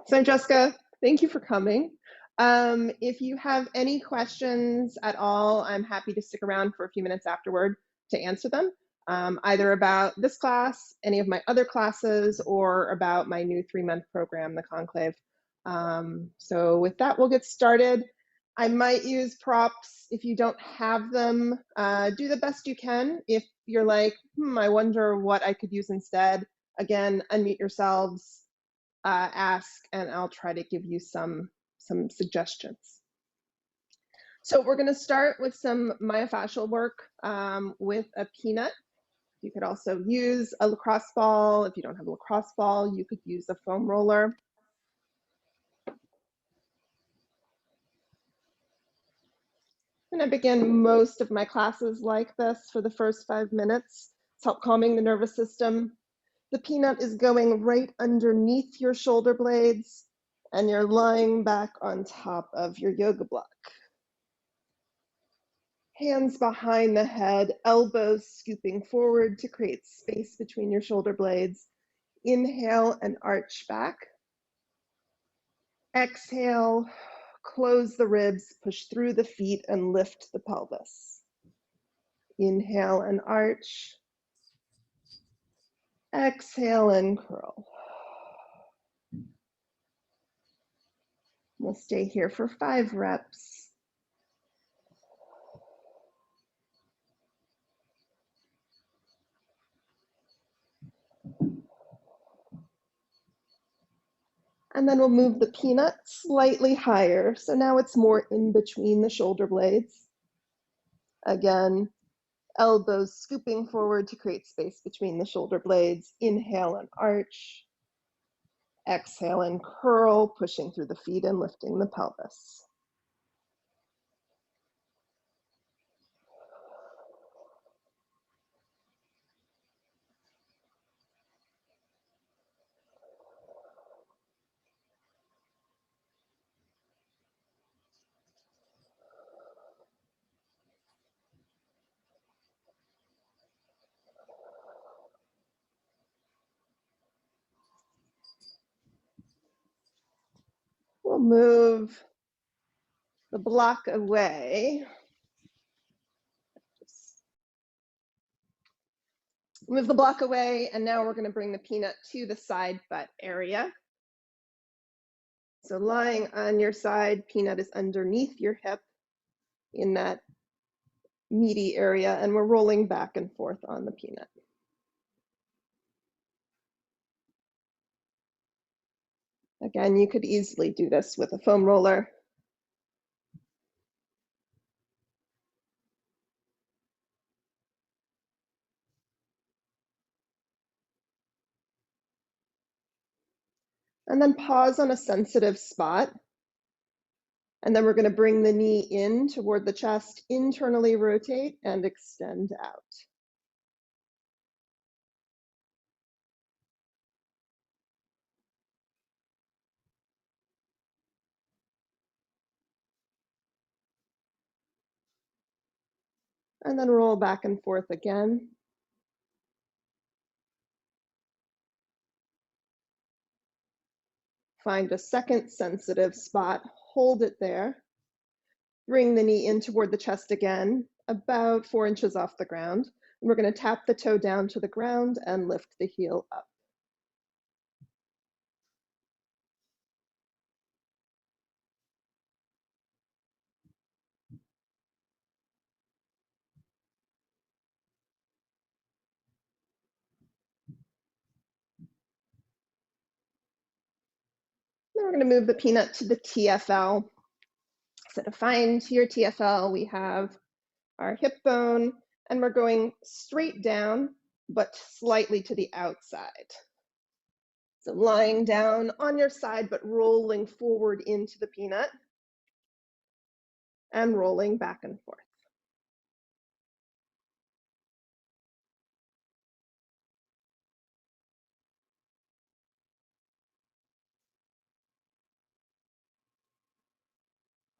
So Jessica, thank you for coming. If you have any questions at all, I'm happy to stick around for a few minutes afterward to answer them, either about this class, any of my other classes, or about my new 3-month program, the Conclave. So with that, we'll get started. I might use props. If you don't have them, do the best you can. If you're like, I wonder what I could use instead, again, unmute yourselves, ask, and I'll try to give you some suggestions. So we're going to start with some myofascial work with a peanut. You could also use a lacrosse ball. If you don't have a lacrosse ball, you could use a foam roller. And I begin most of my classes like this for the first 5 minutes. It's help calming the nervous system. The peanut is going right underneath your shoulder blades, and you're lying back on top of your yoga block. Hands behind the head, elbows scooping forward to create space between your shoulder blades. Inhale and arch back. Exhale, close the ribs, push through the feet and lift the pelvis. Inhale and arch. Exhale and curl. We'll stay here for 5 reps. And then we'll move the peanut slightly higher. So now it's more in between the shoulder blades. Again, elbows scooping forward to create space between the shoulder blades. Inhale and arch. Exhale and curl, pushing through the feet and lifting the pelvis. We'll move the block away. Move the block away, and now we're going to bring the peanut to the side butt area. So lying on your side, peanut is underneath your hip in that meaty area, and we're rolling back and forth on the peanut. Again, you could easily do this with a foam roller. And then pause on a sensitive spot. And then we're going to bring the knee in toward the chest, internally rotate and extend out. And then roll back and forth again. Find a second sensitive spot, hold it there. Bring the knee in toward the chest again, about 4 inches off the ground. And we're going to tap the toe down to the ground and lift the heel up. Then we're going to move the peanut to the TFL. So to find your TFL, we have our hip bone, and we're going straight down, but slightly to the outside. So lying down on your side, but rolling forward into the peanut and rolling back and forth.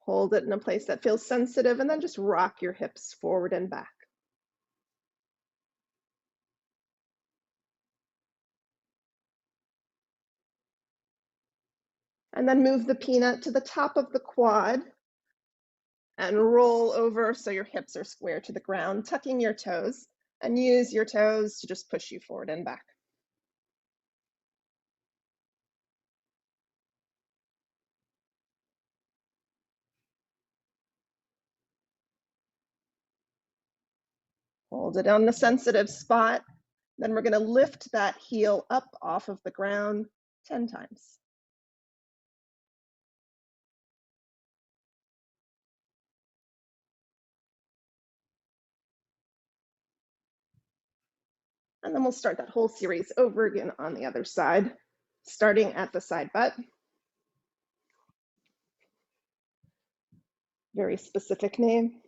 Hold it in a place that feels sensitive, and then just rock your hips forward and back. And then move the peanut to the top of the quad and roll over so your hips are square to the ground, tucking your toes, and use your toes to just push you forward and back. Hold it on the sensitive spot. Then we're going to lift that heel up off of the ground 10 times. And then we'll start that whole series over again on the other side, starting at the side butt. Very specific name.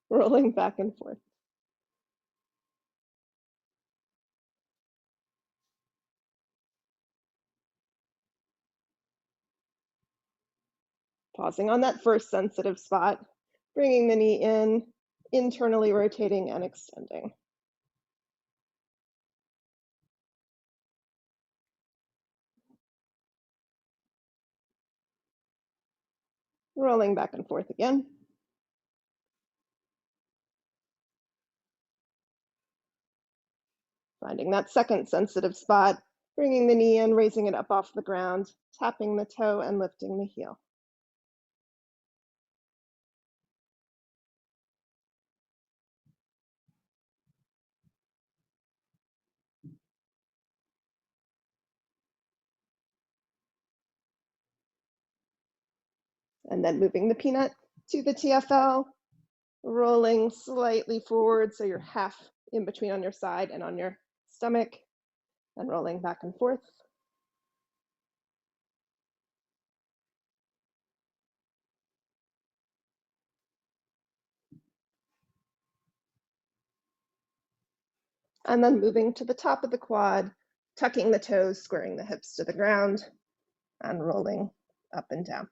Rolling back and forth. Pausing on that first sensitive spot, bringing the knee in, internally rotating and extending. Rolling back and forth again. Finding that second sensitive spot, bringing the knee in, raising it up off the ground, tapping the toe and lifting the heel. And then moving the peanut to the TFL, rolling slightly forward so you're half in between on your side and on your stomach, and rolling back and forth. And then moving to the top of the quad, tucking the toes, squaring the hips to the ground, and rolling up and down.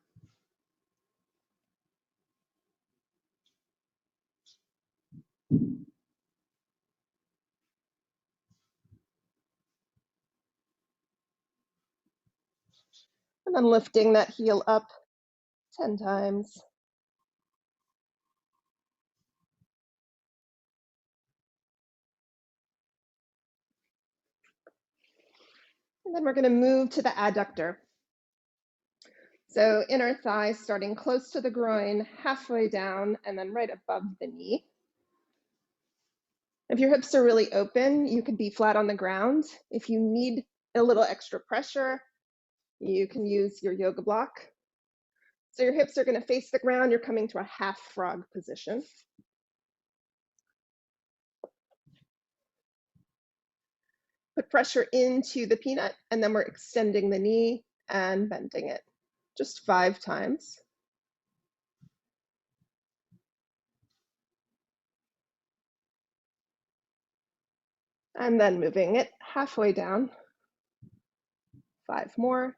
And then lifting that heel up 10 times. And then we're going to move to the adductor. So inner thigh starting close to the groin, halfway down, and then right above the knee. If your hips are really open, you could be flat on the ground. If you need a little extra pressure, you can use your yoga block. So your hips are going to face the ground. You're coming to a half frog position. Put pressure into the peanut, and then we're extending the knee and bending it. Just 5 times. And then moving it halfway down. 5 more.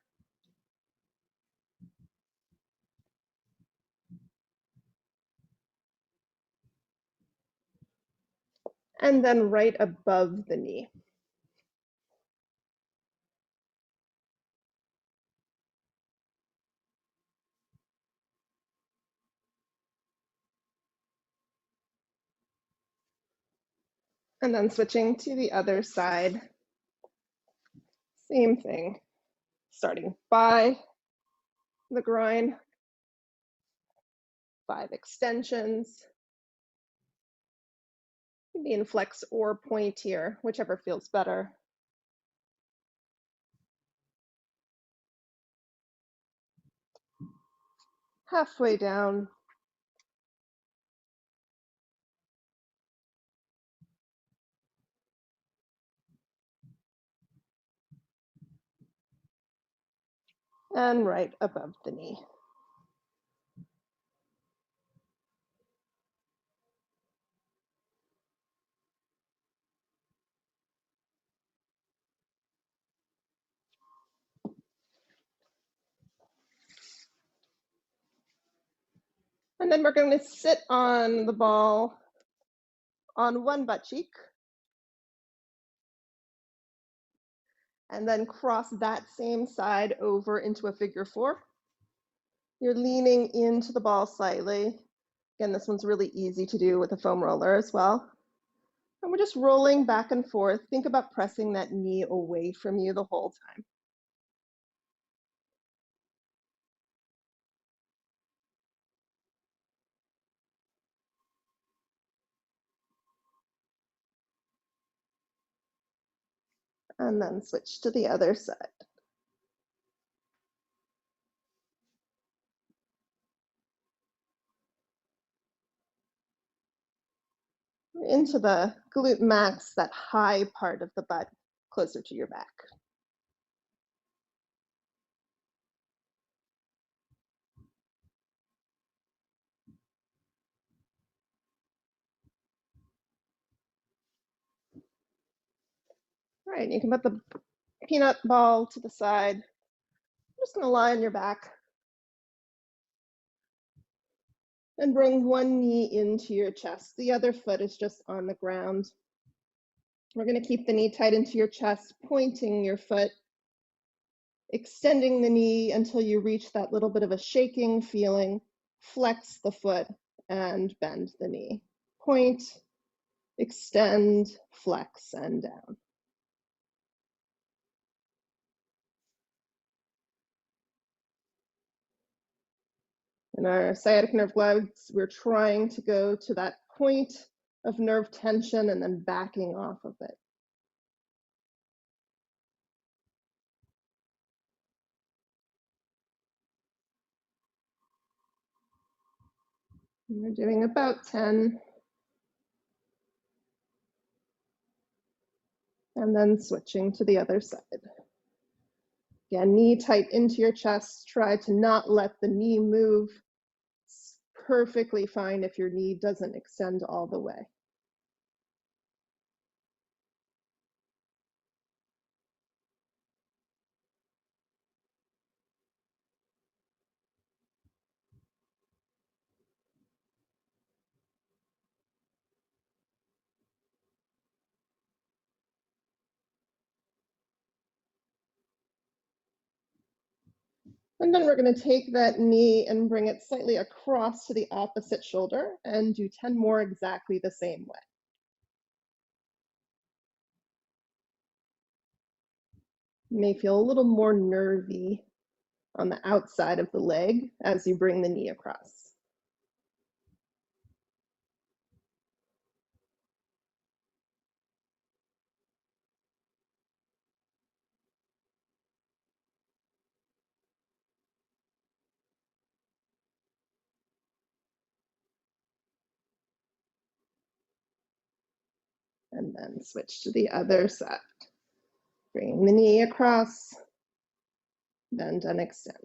And then right above the knee. And then switching to the other side. Same thing. Starting by the groin. 5 extensions. You can be in flex or point here, whichever feels better. Halfway down. And right above the knee. And then we're going to sit on the ball on one butt cheek. And then cross that same side over into a figure 4. You're leaning into the ball slightly. Again, this one's really easy to do with a foam roller as well. And we're just rolling back and forth. Think about pressing that knee away from you the whole time. And then switch to the other side. Into the glute max, that high part of the butt closer to your back. All right, you can put the peanut ball to the side. I'm just going to lie on your back and bring one knee into your chest. The other foot is just on the ground. We're going to keep the knee tight into your chest, pointing your foot, extending the knee until you reach that little bit of a shaking feeling. Flex the foot and bend the knee. Point, extend, flex, and down. In our sciatic nerve glides, we're trying to go to that point of nerve tension and then backing off of it. And we're doing about 10. And then switching to the other side. Again, knee tight into your chest. Try to not let the knee move. It's perfectly fine if your knee doesn't extend all the way. And then we're going to take that knee and bring it slightly across to the opposite shoulder and do 10 more exactly the same way. You may feel a little more nervy on the outside of the leg as you bring the knee across. And then switch to the other side. Bringing the knee across, bend and extend.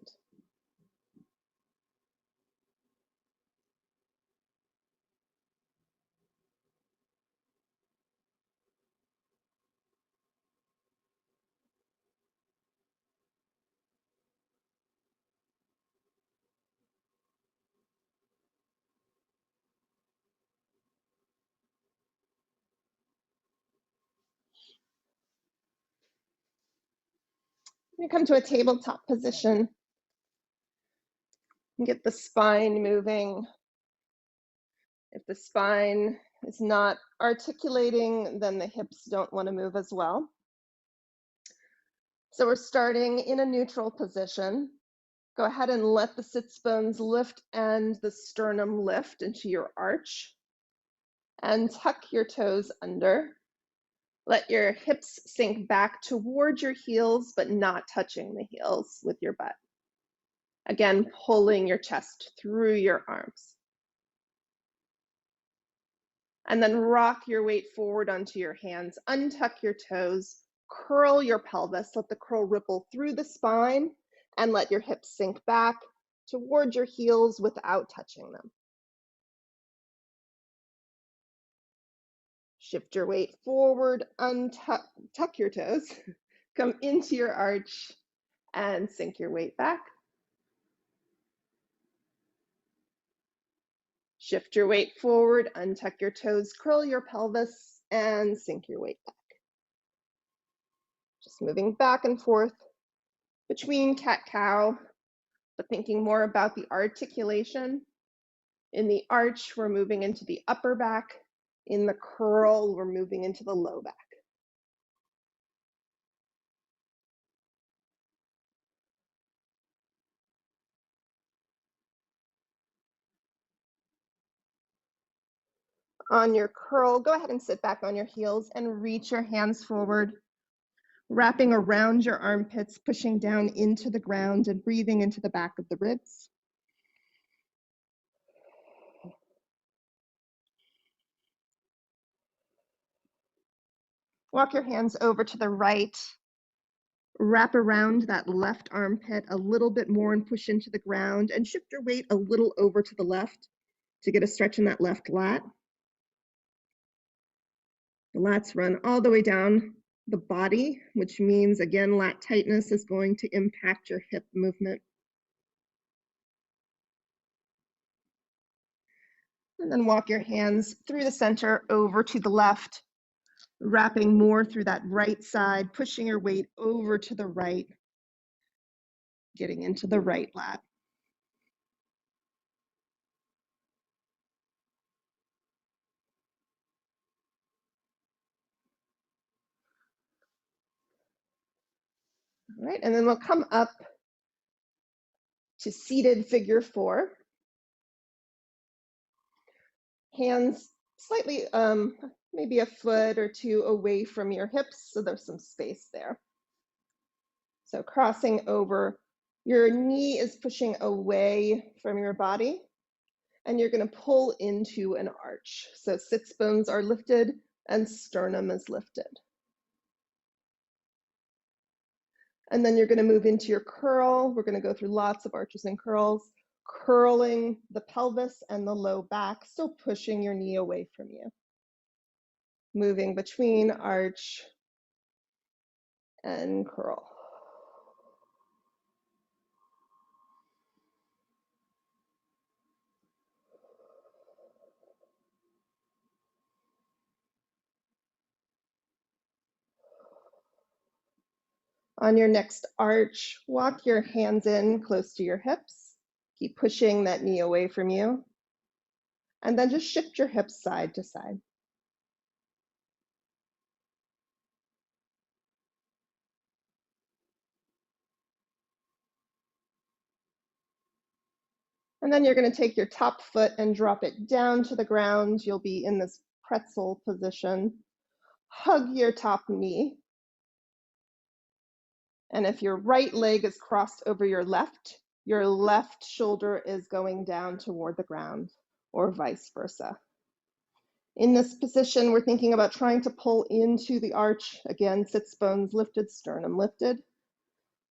You come to a tabletop position and get the spine moving. If the spine is not articulating, then the hips don't want to move as well. So we're starting in a neutral position. Go ahead and let the sits bones lift and the sternum lift into your arch. And tuck your toes under. Let your hips sink back toward your heels, but not touching the heels with your butt. Again, pulling your chest through your arms. And then rock your weight forward onto your hands. Untuck your toes. Curl your pelvis. Let the curl ripple through the spine. And let your hips sink back toward your heels without touching them. Shift your weight forward, tuck your toes, come into your arch, and sink your weight back. Shift your weight forward, untuck your toes, curl your pelvis, and sink your weight back. Just moving back and forth between cat-cow, but thinking more about the articulation. In the arch, we're moving into the upper back. In the curl, we're moving into the low back. On your curl, go ahead and sit back on your heels and reach your hands forward, wrapping around your armpits, pushing down into the ground and breathing into the back of the ribs. Walk your hands over to the right. Wrap around that left armpit a little bit more and push into the ground and shift your weight a little over to the left to get a stretch in that left lat. The lats run all the way down the body, which means, again, lat tightness is going to impact your hip movement. And then walk your hands through the center over to the left, wrapping more through that right side, pushing your weight over to the right, getting into the right lat. All right, and then we'll come up to seated figure 4. Hands slightly, maybe a foot or two away from your hips, so there's some space there. So crossing over, your knee is pushing away from your body, and you're going to pull into an arch. So sits bones are lifted and sternum is lifted. And then you're going to move into your curl. We're going to go through lots of arches and curls, curling the pelvis and the low back, still pushing your knee away from you. Moving between arch and curl. On your next arch, walk your hands in close to your hips. Keep pushing that knee away from you. And then just shift your hips side to side. And then you're going to take your top foot and drop it down to the ground. You'll be in this pretzel position. Hug your top knee. And if your right leg is crossed over your left shoulder is going down toward the ground, or vice versa. In this position, we're thinking about trying to pull into the arch. Again, sits bones lifted, sternum lifted.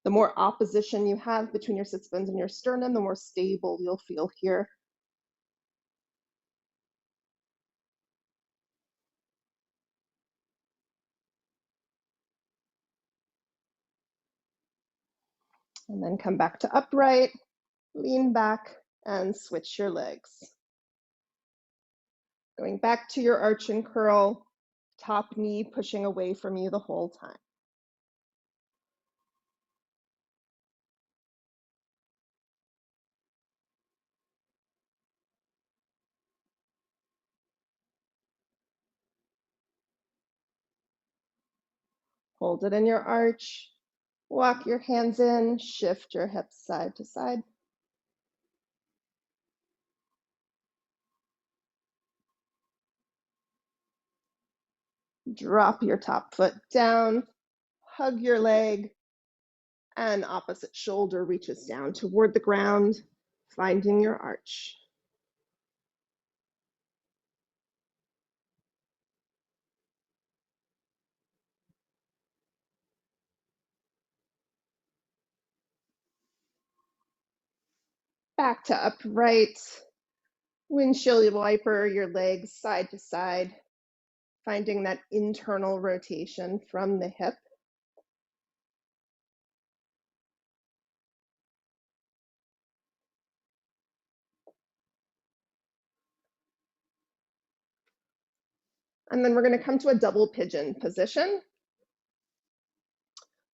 The more opposition you have between your sits bones and your sternum, the more stable you'll feel here. And then come back to upright, lean back, and switch your legs. Going back to your arch and curl, top knee pushing away from you the whole time. Hold it in your arch. Walk your hands in, shift your hips side to side. Drop your top foot down, hug your leg, and opposite shoulder reaches down toward the ground, finding your arch. Back to upright, windshield wiper your legs side to side, finding that internal rotation from the hip. And then we're going to come to a double pigeon position.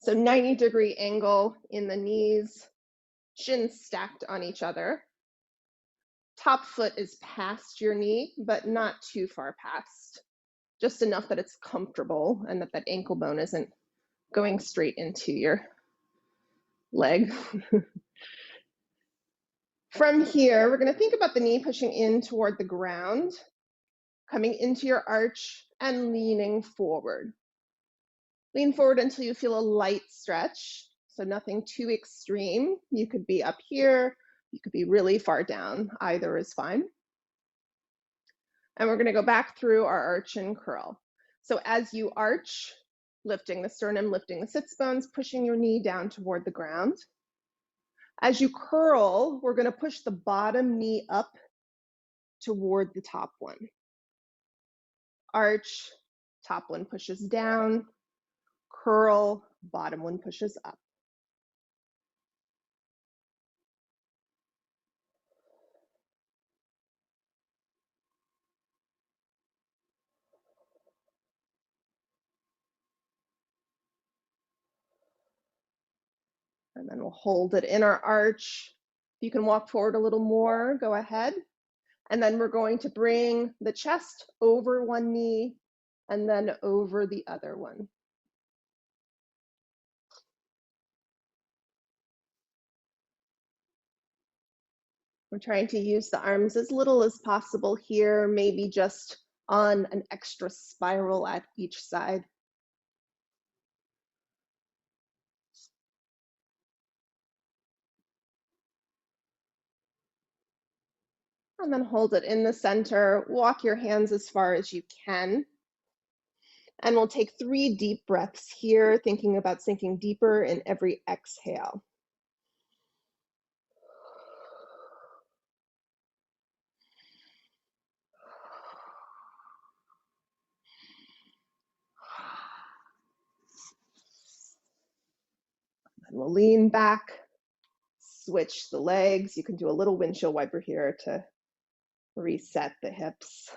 So 90-degree angle in the knees, shins stacked on each other. Top foot is past your knee, but not too far past. Just enough that it's comfortable and that that ankle bone isn't going straight into your leg. From here, we're going to think about the knee pushing in toward the ground, coming into your arch and leaning forward. Lean forward until you feel a light stretch, so nothing too extreme. You could be up here, you could be really far down, either is fine. And we're going to go back through our arch and curl. So as you arch, lifting the sternum, lifting the sits bones, pushing your knee down toward the ground. As you curl, we're going to push the bottom knee up toward the top one. Arch, top one pushes down, curl, bottom one pushes up. And then we'll hold it in our arch. If you can walk forward a little more, go ahead. And then we're going to bring the chest over one knee and then over the other one. We're trying to use the arms as little as possible here, maybe just on an extra spiral at each side. And then hold it in the center. Walk your hands as far as you can. And we'll take 3 deep breaths here, thinking about sinking deeper in every exhale. And we'll lean back, switch the legs. You can do a little windshield wiper here to reset the hips.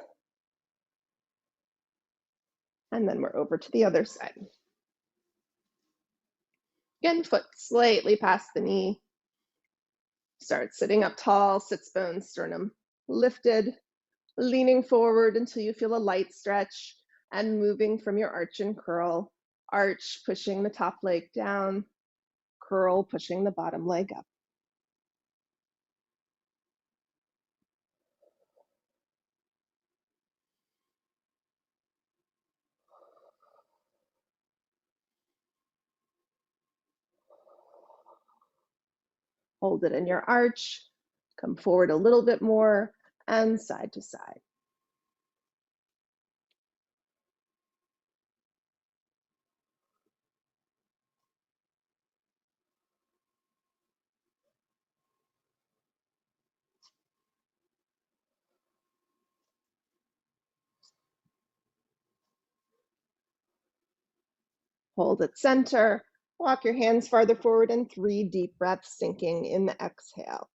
And then we're over to the other side. Again, foot slightly past the knee. Start sitting up tall, sits bones, sternum lifted, leaning forward until you feel a light stretch and moving from your arch and curl. Arch, pushing the top leg down, curl, pushing the bottom leg up. Hold it in your arch, come forward a little bit more, and side to side. Hold at center, walk your hands farther forward, and 3 deep breaths, sinking in the exhale.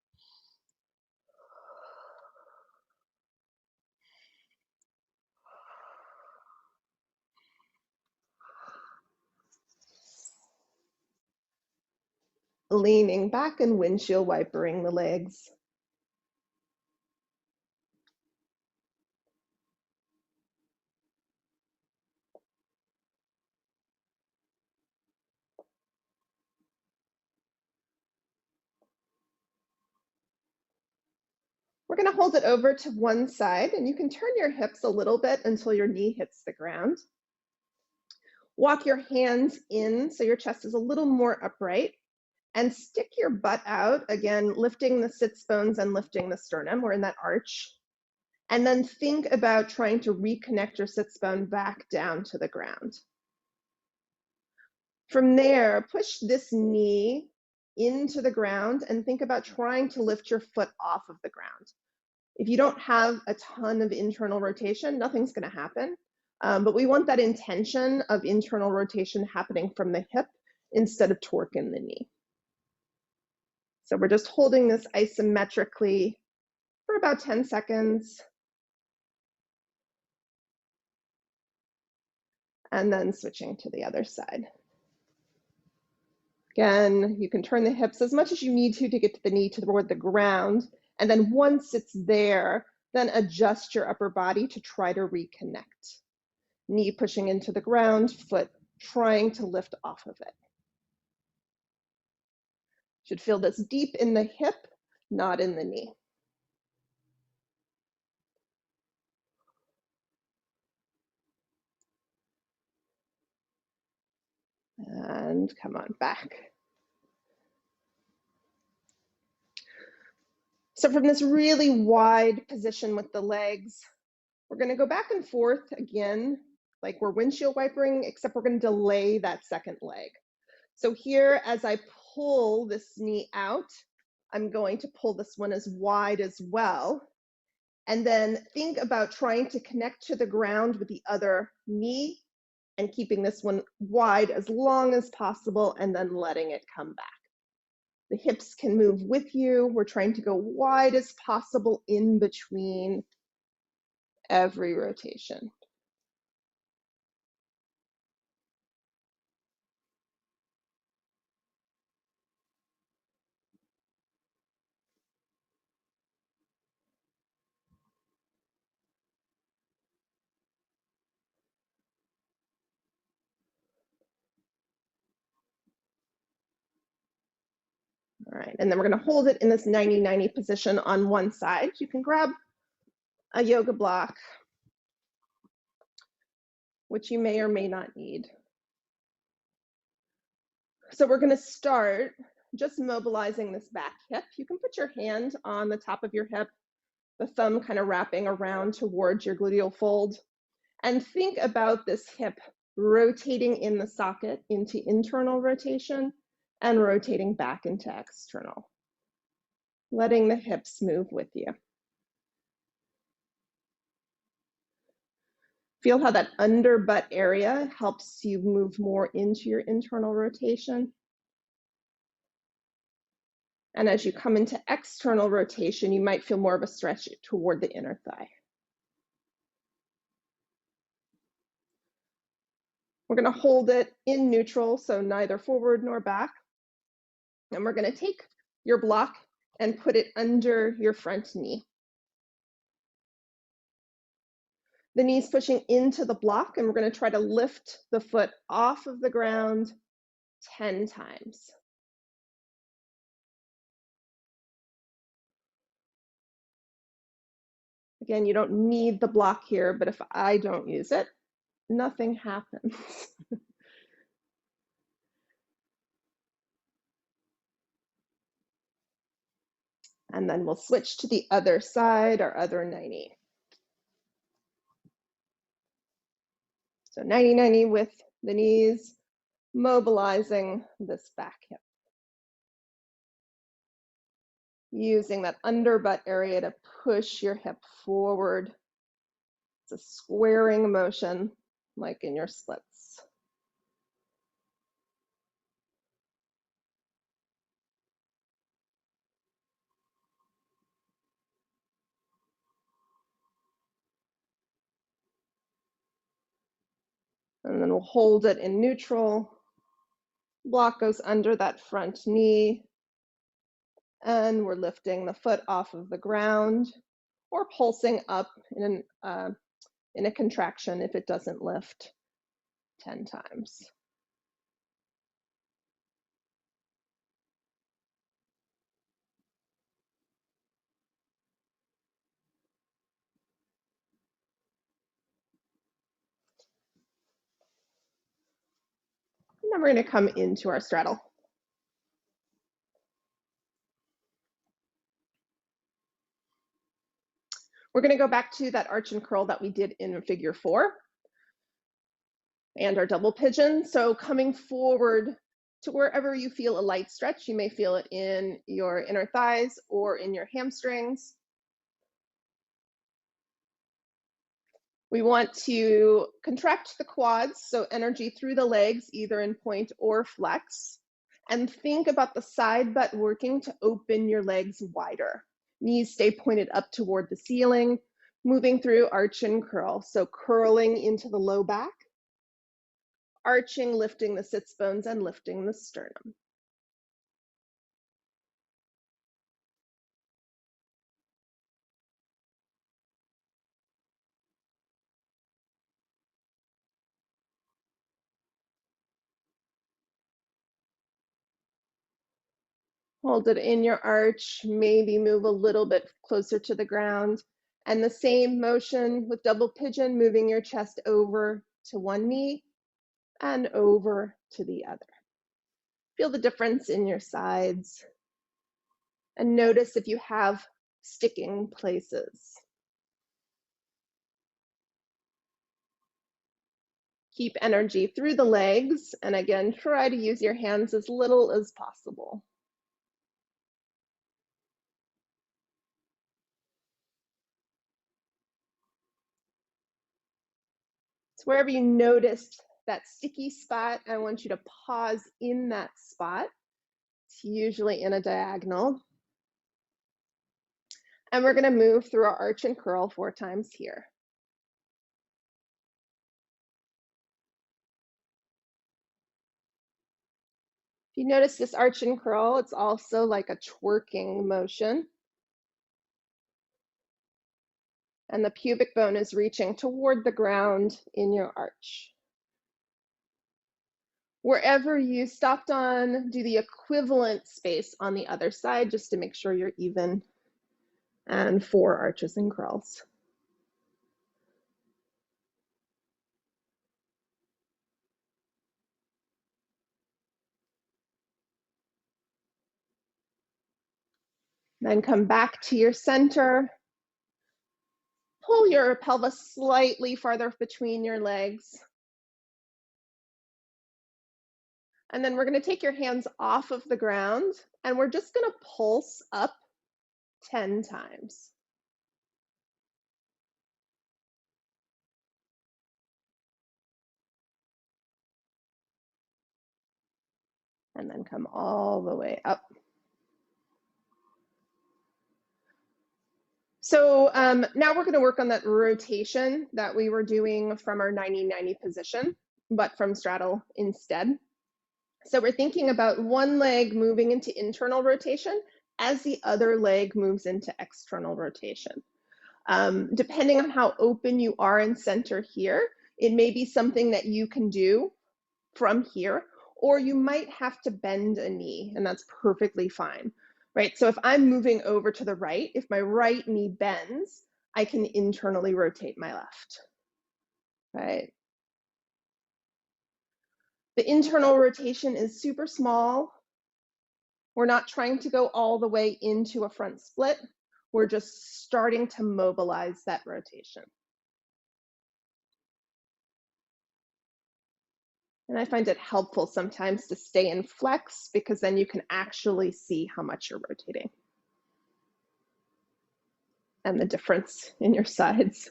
Leaning back and windshield wipering the legs. We're going to hold it over to one side, and you can turn your hips a little bit until your knee hits the ground. Walk your hands in so your chest is a little more upright, and stick your butt out, again, lifting the sits bones and lifting the sternum. We're in that arch. And then think about trying to reconnect your sits bone back down to the ground. From there, push this knee into the ground and think about trying to lift your foot off of the ground. If you don't have a ton of internal rotation, nothing's going to happen. But we want that intention of internal rotation happening from the hip instead of torque in the knee. So we're just holding this isometrically for about 10 seconds. And then switching to the other side. Again, you can turn the hips as much as you need to get the knee toward the ground. And then once it's there, then adjust your upper body to try to reconnect. Knee pushing into the ground, foot trying to lift off of it. Should feel this deep in the hip, not in the knee. And come on back. So from this really wide position with the legs, we're going to go back and forth again, like we're windshield wipering, except we're going to delay that second leg. So here, as I pull this knee out, I'm going to pull this one as wide as well. And then think about trying to connect to the ground with the other knee and keeping this one wide as long as possible and then letting it come back. The hips can move with you. We're trying to go wide as possible in between every rotation. All right, and then we're going to hold it in this 90-90 position on one side. You can grab a yoga block, which you may or may not need. So we're going to start just mobilizing this back hip. You can put your hand on the top of your hip, the thumb kind of wrapping around towards your gluteal fold, and think about this hip rotating in the socket into internal rotation and rotating back into external, letting the hips move with you. Feel how that under butt area helps you move more into your internal rotation. And as you come into external rotation, you might feel more of a stretch toward the inner thigh. We're going to hold it in neutral, so neither forward nor back. And we're going to take your block and put it under your front knee. The knee's pushing into the block, and we're going to try to lift the foot off of the ground 10 times. Again, you don't need the block here, but if I don't use it, nothing happens. And then we'll switch to the other side, our other 90. So 90-90 with the knees, mobilizing this back hip. Using that under butt area to push your hip forward. It's a squaring motion, like in your splits. And then we'll hold it in neutral. Block goes under that front knee. And we're lifting the foot off of the ground or pulsing up in a contraction if it doesn't lift 10 times. And then we're going to come into our straddle. We're going to go back to that arch and curl that we did in figure 4 and our double pigeon. So coming forward to wherever you feel a light stretch, you may feel it in your inner thighs or in your hamstrings. We want to contract the quads, so energy through the legs, either in point or flex. And think about the side butt working to open your legs wider. Knees stay pointed up toward the ceiling, moving through arch and curl. So curling into the low back, arching, lifting the sits bones and lifting the sternum. Hold it in your arch, maybe move a little bit closer to the ground. And the same motion with double pigeon, moving your chest over to one knee and over to the other. Feel the difference in your sides. And notice if you have sticking places. Keep energy through the legs, and again, try to use your hands as little as possible. So wherever you noticed that sticky spot, I want you to pause in that spot. It's usually in a diagonal. And we're gonna move through our arch and curl 4 times here. If you notice this arch and curl, it's also like a twerking motion. And the pubic bone is reaching toward the ground in your arch. Wherever you stopped on, do the equivalent space on the other side just to make sure you're even. And 4 arches and curls. Then come back to your center. Pull your pelvis slightly farther between your legs. And then we're going to take your hands off of the ground and we're just going to pulse up 10 times. And then come all the way up. So now we're going to work on that rotation that we were doing from our 90-90 position, but from straddle instead. So we're thinking about one leg moving into internal rotation as the other leg moves into external rotation. Depending on how open you are in center here, it may be something that you can do from here, or you might have to bend a knee, and that's perfectly fine, right? So if I'm moving over to the right, if my right knee bends, I can internally rotate my left, right? The internal rotation is super small. We're not trying to go all the way into a front split. We're just starting to mobilize that rotation. And I find it helpful sometimes to stay in flex because then you can actually see how much you're rotating and the difference in your sides.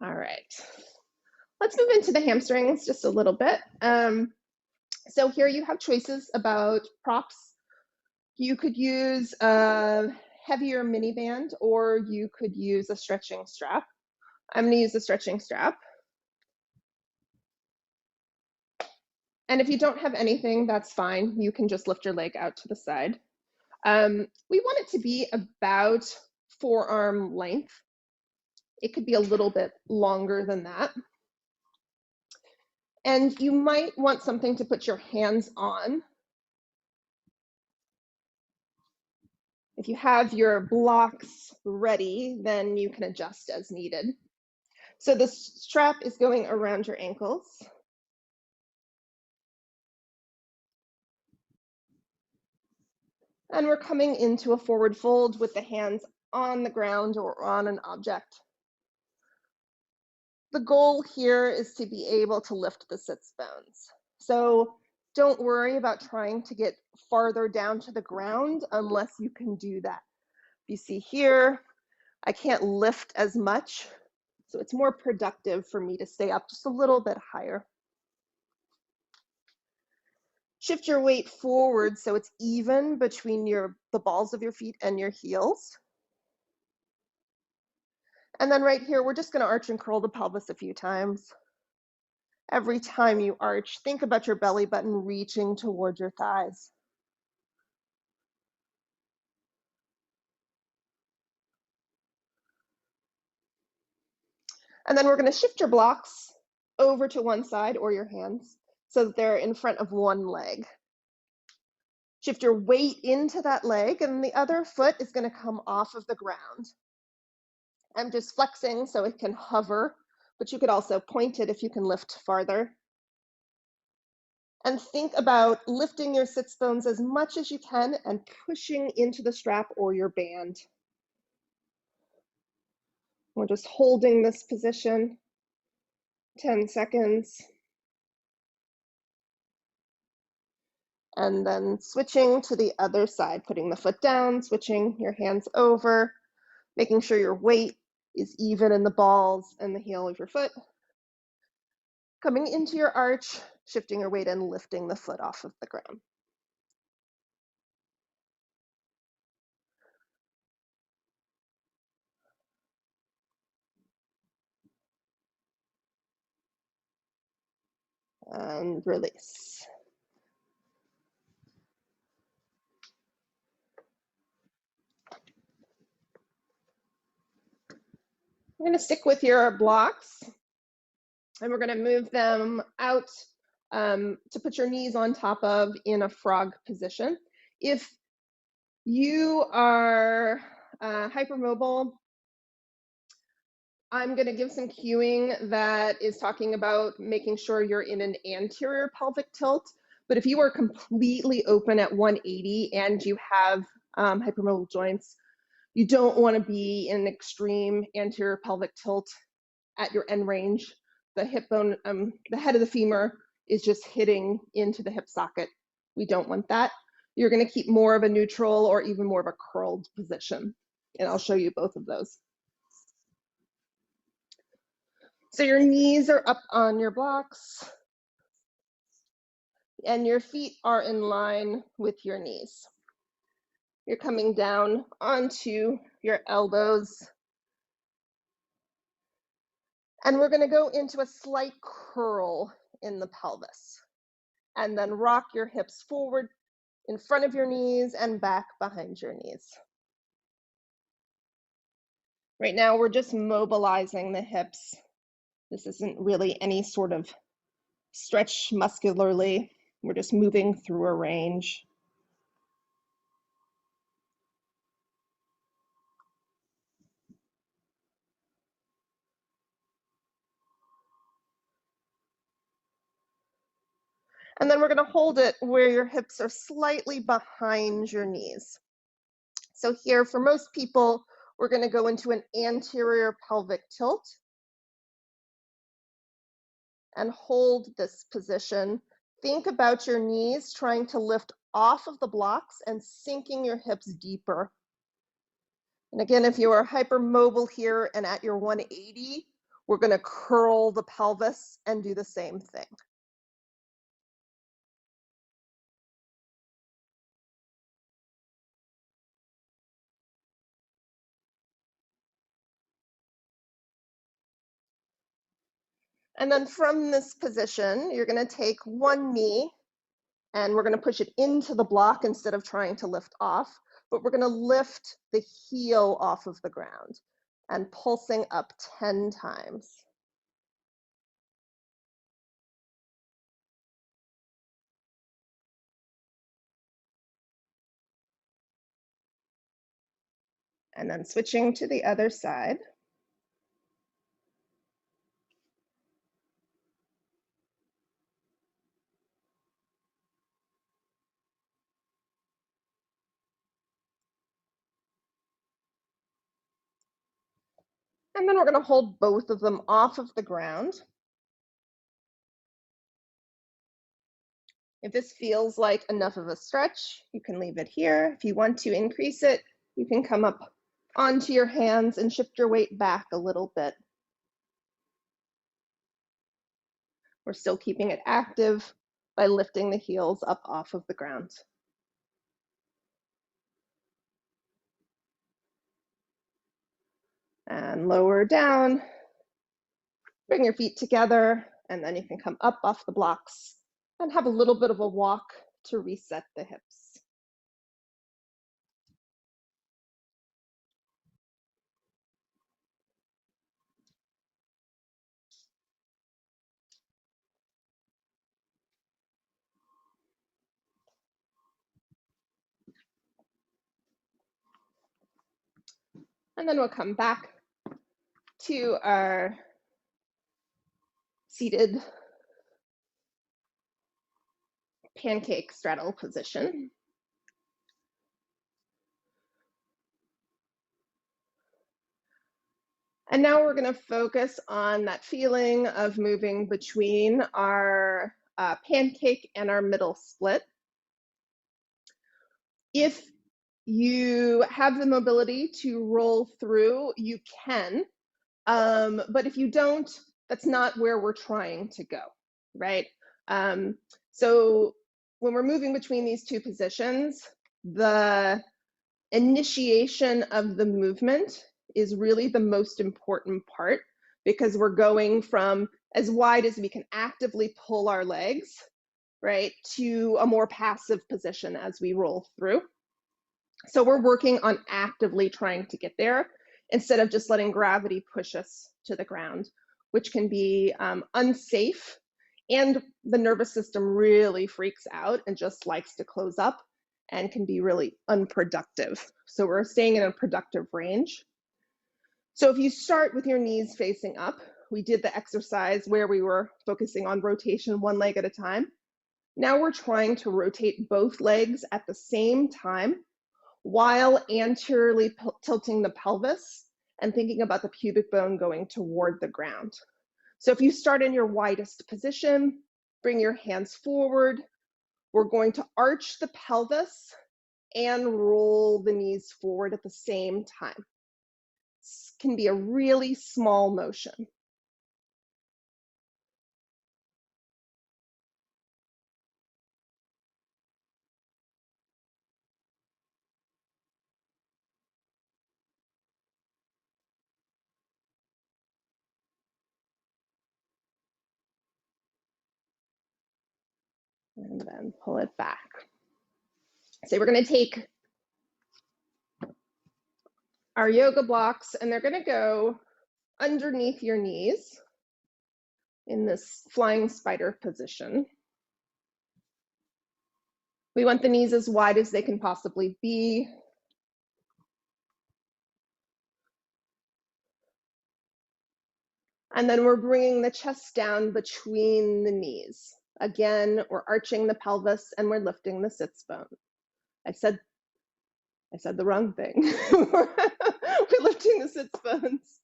All right, let's move into the hamstrings just a little bit. So here you have choices about props. You could use a heavier mini band or you could use a stretching strap. I'm gonna use the stretching strap. And if you don't have anything, that's fine. You can just lift your leg out to the side. We want it to be about forearm length. It could be a little bit longer than that. And you might want something to put your hands on. If you have your blocks ready, then you can adjust as needed. So the strap is going around your ankles. And we're coming into a forward fold with the hands on the ground or on an object. The goal here is to be able to lift the sits bones. So don't worry about trying to get farther down to the ground unless you can do that. You see here, I can't lift as much, so it's more productive for me to stay up just a little bit higher. Shift your weight forward so it's even between the balls of your feet and your heels. And then right here, we're just going to arch and curl the pelvis a few times. Every time you arch, think about your belly button reaching toward your thighs. And then we're going to shift your blocks over to one side or your hands so that they're in front of one leg. Shift your weight into that leg, and the other foot is going to come off of the ground. I'm just flexing so it can hover, but you could also point it if you can lift farther. And think about lifting your sits bones as much as you can and pushing into the strap or your band. We're just holding this position, 10 seconds. And then switching to the other side, putting the foot down, switching your hands over, making sure your weight is even in the balls and the heel of your foot. Coming into your arch, shifting your weight and lifting the foot off of the ground. And release. We're going to stick with your blocks, and we're going to move them out to put your knees on top of in a frog position. If you are hypermobile, I'm going to give some cueing that is talking about making sure you're in an anterior pelvic tilt. But if you are completely open at 180 and you have hypermobile joints, you don't want to be in an extreme anterior pelvic tilt at your end range. The hip bone, the head of the femur is just hitting into the hip socket. We don't want that. You're going to keep more of a neutral or even more of a curled position. And I'll show you both of those. So your knees are up on your blocks and your feet are in line with your knees. You're coming down onto your elbows. And we're going to go into a slight curl in the pelvis. And then rock your hips forward in front of your knees and back behind your knees. Right now, we're just mobilizing the hips. This isn't really any sort of stretch muscularly. We're just moving through a range. And then we're going to hold it where your hips are slightly behind your knees. So here, for most people, we're going to go into an anterior pelvic tilt and hold this position. Think about your knees trying to lift off of the blocks and sinking your hips deeper. And again, if you are hypermobile here and at your 180, we're going to curl the pelvis and do the same thing. And then from this position, you're going to take one knee and we're going to push it into the block instead of trying to lift off, but we're going to lift the heel off of the ground and pulsing up 10 times. And then switching to the other side. And then we're going to hold both of them off of the ground. If this feels like enough of a stretch, you can leave it here. If you want to increase it, you can come up onto your hands and shift your weight back a little bit. We're still keeping it active by lifting the heels up off of the ground. And lower down, bring your feet together, and then you can come up off the blocks and have a little bit of a walk to reset the hips. And then we'll come back to our seated pancake straddle position. And now we're going to focus on that feeling of moving between our pancake and our middle split. If you have the mobility to roll through, you can. But if you don't, that's not where we're trying to go, right? So when we're moving between these two positions, the initiation of the movement is really the most important part, because we're going from as wide as we can actively pull our legs, right, to a more passive position as we roll through. So we're working on actively trying to get there instead of just letting gravity push us to the ground, which can be unsafe, and the nervous system really freaks out and just likes to close up and can be really unproductive. So we're staying in a productive range. So if you start with your knees facing up, we did the exercise where we were focusing on rotation one leg at a time. Now we're trying to rotate both legs at the same time while anteriorly tilting the pelvis and thinking about the pubic bone going toward the ground. So if you start in your widest position, bring your hands forward. We're going to arch the pelvis and roll the knees forward at the same time. This can be a really small motion. And then pull it back. So we're going to take our yoga blocks, and they're going to go underneath your knees in this flying spider position. We want the knees as wide as they can possibly be. And then we're bringing the chest down between the knees. Again, we're arching the pelvis and we're lifting the sits bone. I said the wrong thing. We're lifting the sits bones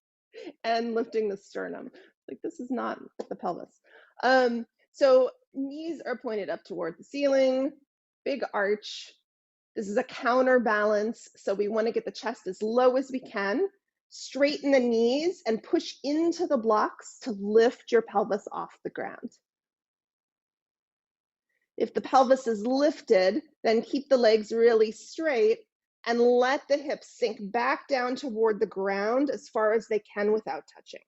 and lifting the sternum. Like, this is not the pelvis. So knees are pointed up toward the ceiling, big arch. This is a counterbalance, so we want to get the chest as low as we can. Straighten the knees and push into the blocks to lift your pelvis off the ground. If the pelvis is lifted, then keep the legs really straight and let the hips sink back down toward the ground as far as they can without touching.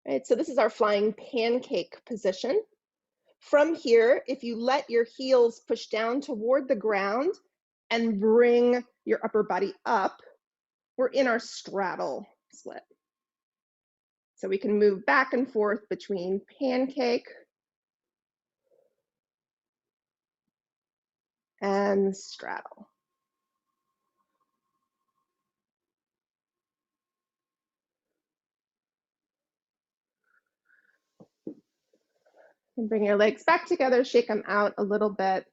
Right, so this is our flying pancake position. From here, if you let your heels push down toward the ground and bring your upper body up, we're in our straddle split. So we can move back and forth between pancake and straddle. And bring your legs back together, shake them out a little bit.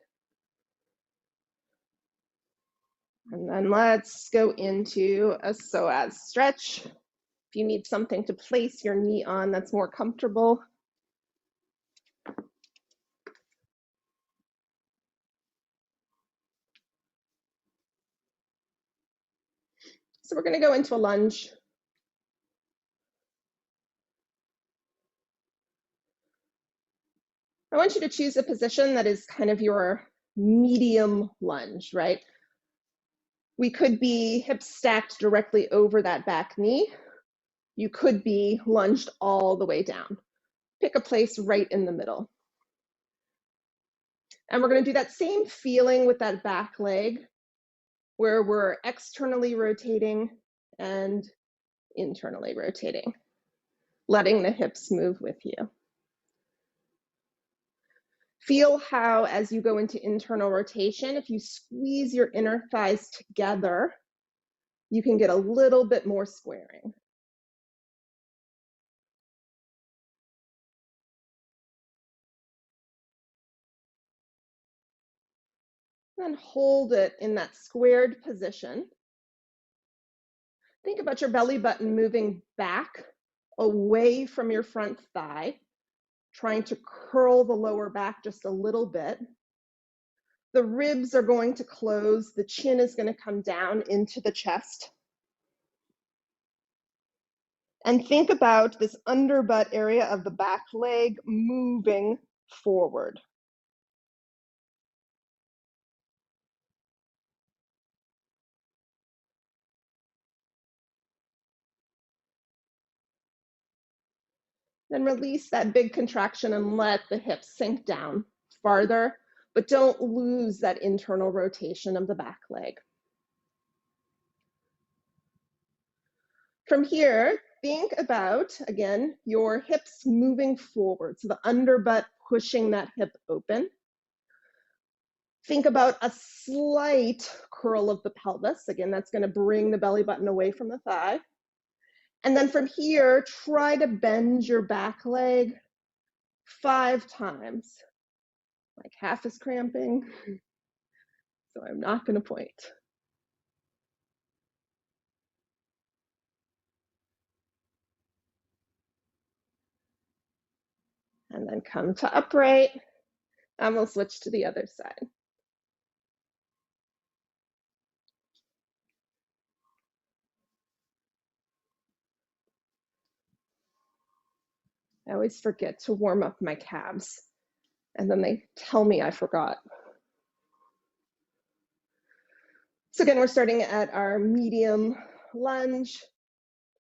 And then let's go into a psoas stretch. If you need something to place your knee on that's more comfortable. So we're going to go into a lunge. I want you to choose a position that is kind of your medium lunge, right? We could be hips stacked directly over that back knee. You could be lunged all the way down. Pick a place right in the middle. And we're going to do that same feeling with that back leg, where we're externally rotating and internally rotating, letting the hips move with you. Feel how, as you go into internal rotation, if you squeeze your inner thighs together, you can get a little bit more squaring. Then hold it in that squared position. Think about your belly button moving back away from your front thigh, trying to curl the lower back just a little bit. The ribs are going to close. The chin is going to come down into the chest. And think about this underbutt area of the back leg moving forward. Then release that big contraction and let the hips sink down farther, but don't lose that internal rotation of the back leg. From here, think about, again, your hips moving forward, so the underbutt pushing that hip open. Think about a slight curl of the pelvis. Again, that's going to bring the belly button away from the thigh. And then from here, try to bend your back leg 5 times. My calf is cramping, so I'm not going to point. And then come to upright, and we'll switch to the other side. I always forget to warm up my calves, and then they tell me I forgot. So again, we're starting at our medium lunge,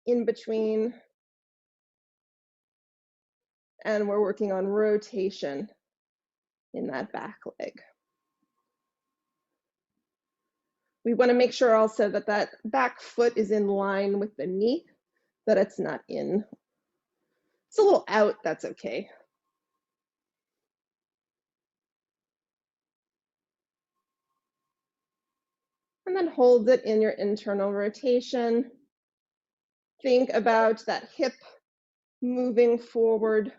in between, and we're working on rotation in that back leg. We want to make sure also that that back foot is in line with the knee, that it's not in. It's a little out, that's okay. And then hold it in your internal rotation. Think about that hip moving forward.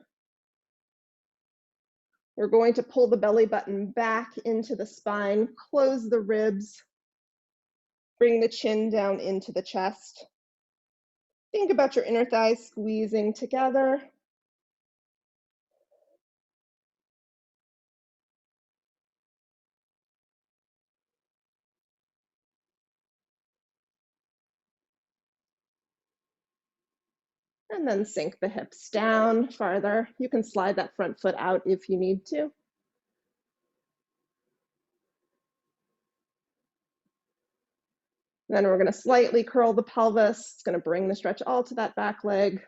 We're going to pull the belly button back into the spine, close the ribs, bring the chin down into the chest. Think about your inner thighs squeezing together. And then sink the hips down farther. You can slide that front foot out if you need to. Then we're going to slightly curl the pelvis. It's going to bring the stretch all to that back leg.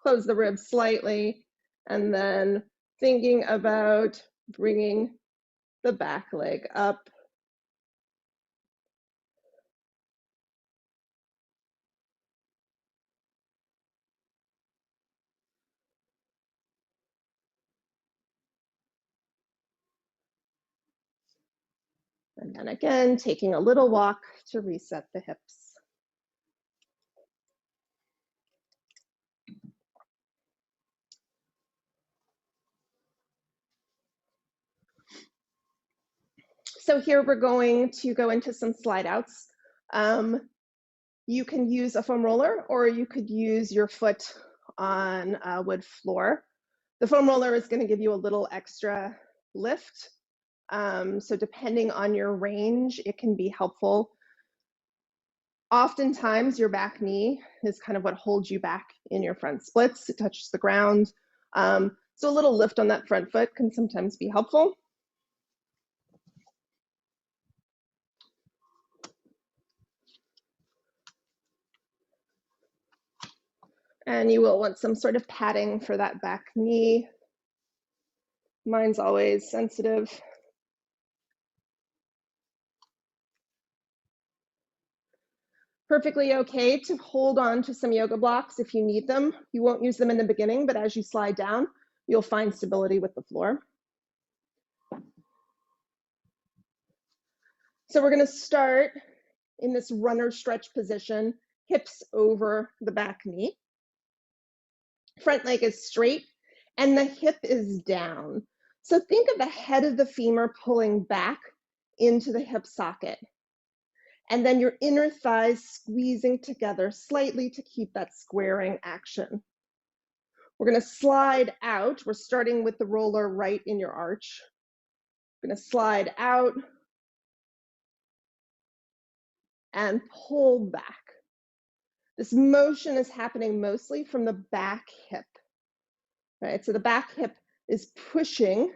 Close the ribs slightly, and then thinking about bringing the back leg up. And then again, taking a little walk to reset the hips. So here we're going to go into some slide outs. You can use a foam roller, or you could use your foot on a wood floor. The foam roller is going to give you a little extra lift. So depending on your range, it can be helpful. Oftentimes your back knee is kind of what holds you back in your front splits. It touches the ground. So a little lift on that front foot can sometimes be helpful. And you will want some sort of padding for that back knee. Mine's always sensitive. Perfectly okay to hold on to some yoga blocks if you need them. You won't use them in the beginning, but as you slide down, you'll find stability with the floor. So we're going to start in this runner stretch position, hips over the back knee. Front leg is straight and the hip is down. So think of the head of the femur pulling back into the hip socket. And then your inner thighs squeezing together slightly to keep that squaring action. We're going to slide out. We're starting with the roller right in your arch. We're going to slide out and pull back. This motion is happening mostly from the back hip, right? So the back hip is pushing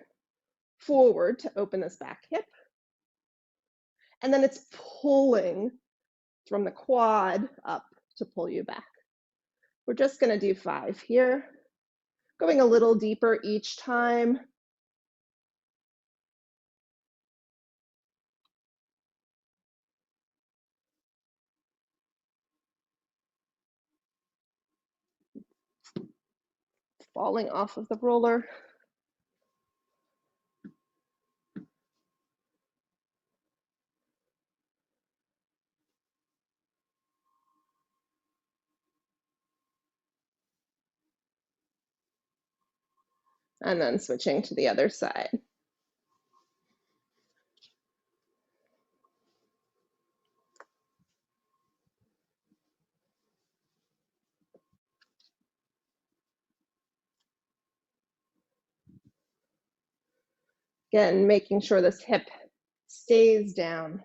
forward to open this back hip. And then it's pulling from the quad up to pull you back. We're just going to do 5 here, going a little deeper each time. Falling off of the roller. And then switching to the other side. Again, making sure this hip stays down.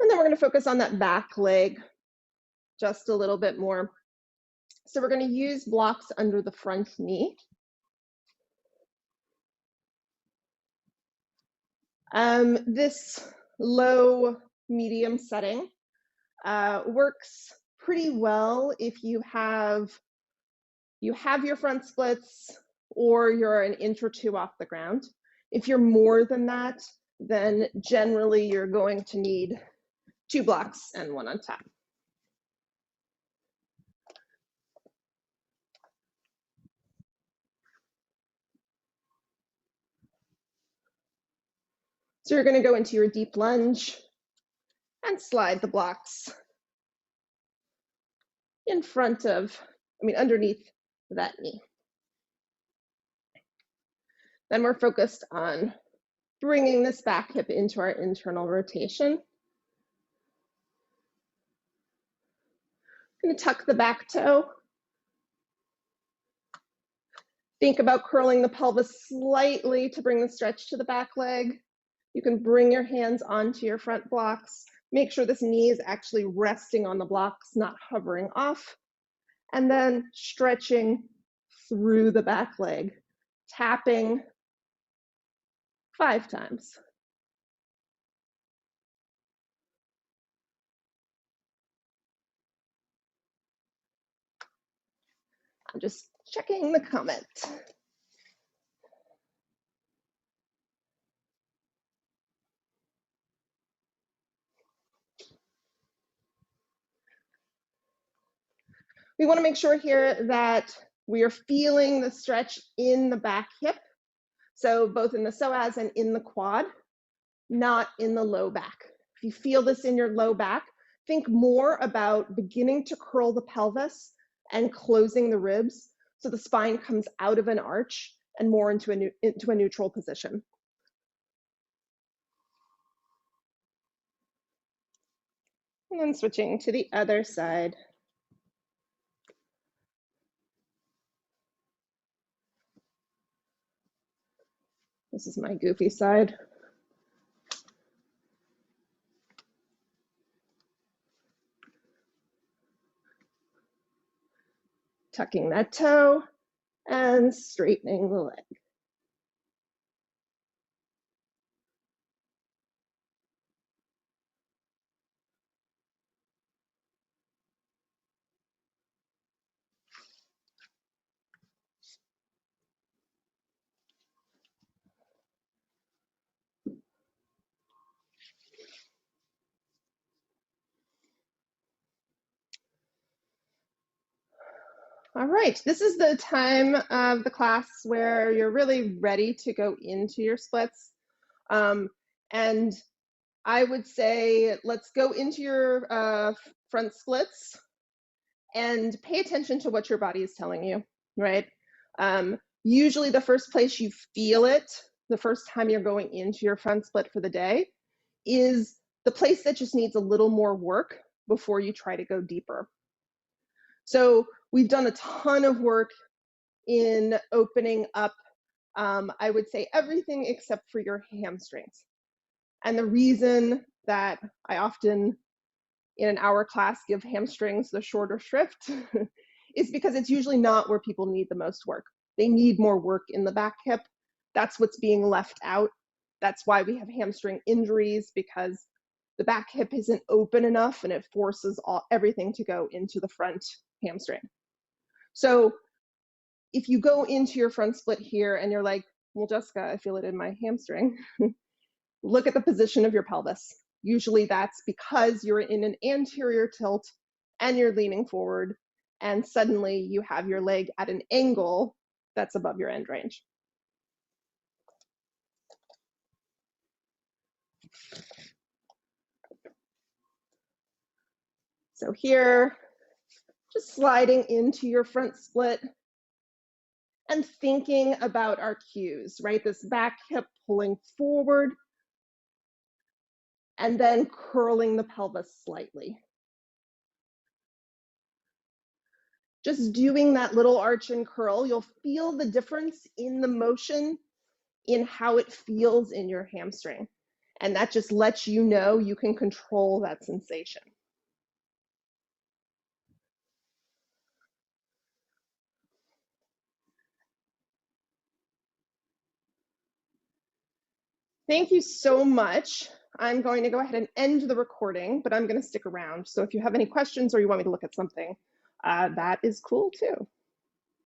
And then we're going to focus on that back leg just a little bit more. So we're going to use blocks under the front knee. This low medium setting works pretty well if you have your front splits or you're an inch or 2 off the ground. If you're more than that, then generally you're going to need 2 blocks and 1 on top. So you're going to go into your deep lunge and slide the blocks in front of, underneath that knee. Then we're focused on bringing this back hip into our internal rotation. I'm going to tuck the back toe. Think about curling the pelvis slightly to bring the stretch to the back leg. You can bring your hands onto your front blocks. Make sure this knee is actually resting on the blocks, not hovering off. And then stretching through the back leg, tapping 5 times. I'm just checking the comment. We want to make sure here that we are feeling the stretch in the back hip. So both in the psoas and in the quad, not in the low back. If you feel this in your low back, think more about beginning to curl the pelvis and closing the ribs so the spine comes out of an arch and more into a neutral position. And then switching to the other side. This is my goofy side. Tucking that toe and straightening the leg. All right, this is the time of the class where you're really ready to go into your splits. And I would say, let's go into your front splits and pay attention to what your body is telling you, right? Usually the first place you feel it, the first time you're going into your front split for the day, is the place that just needs a little more work before you try to go deeper. So we've done a ton of work in opening up, I would say everything except for your hamstrings. And the reason that I often in an hour class give hamstrings the shorter shrift is because it's usually not where people need the most work. They need more work in the back hip. That's what's being left out. That's why we have hamstring injuries, because the back hip isn't open enough and it forces everything to go into the front hamstring. So if you go into your front split here and you're like, well, Jessica, I feel it in my hamstring, look at the position of your pelvis. Usually that's because you're in an anterior tilt and you're leaning forward, and suddenly you have your leg at an angle that's above your end range. So here, just sliding into your front split and thinking about our cues, right? This back hip pulling forward and then curling the pelvis slightly. Just doing that little arch and curl, you'll feel the difference in the motion in how it feels in your hamstring. And that just lets you know you can control that sensation. Thank you so much. I'm going to go ahead and end the recording, but I'm going to stick around. So if you have any questions or you want me to look at something, that is cool too.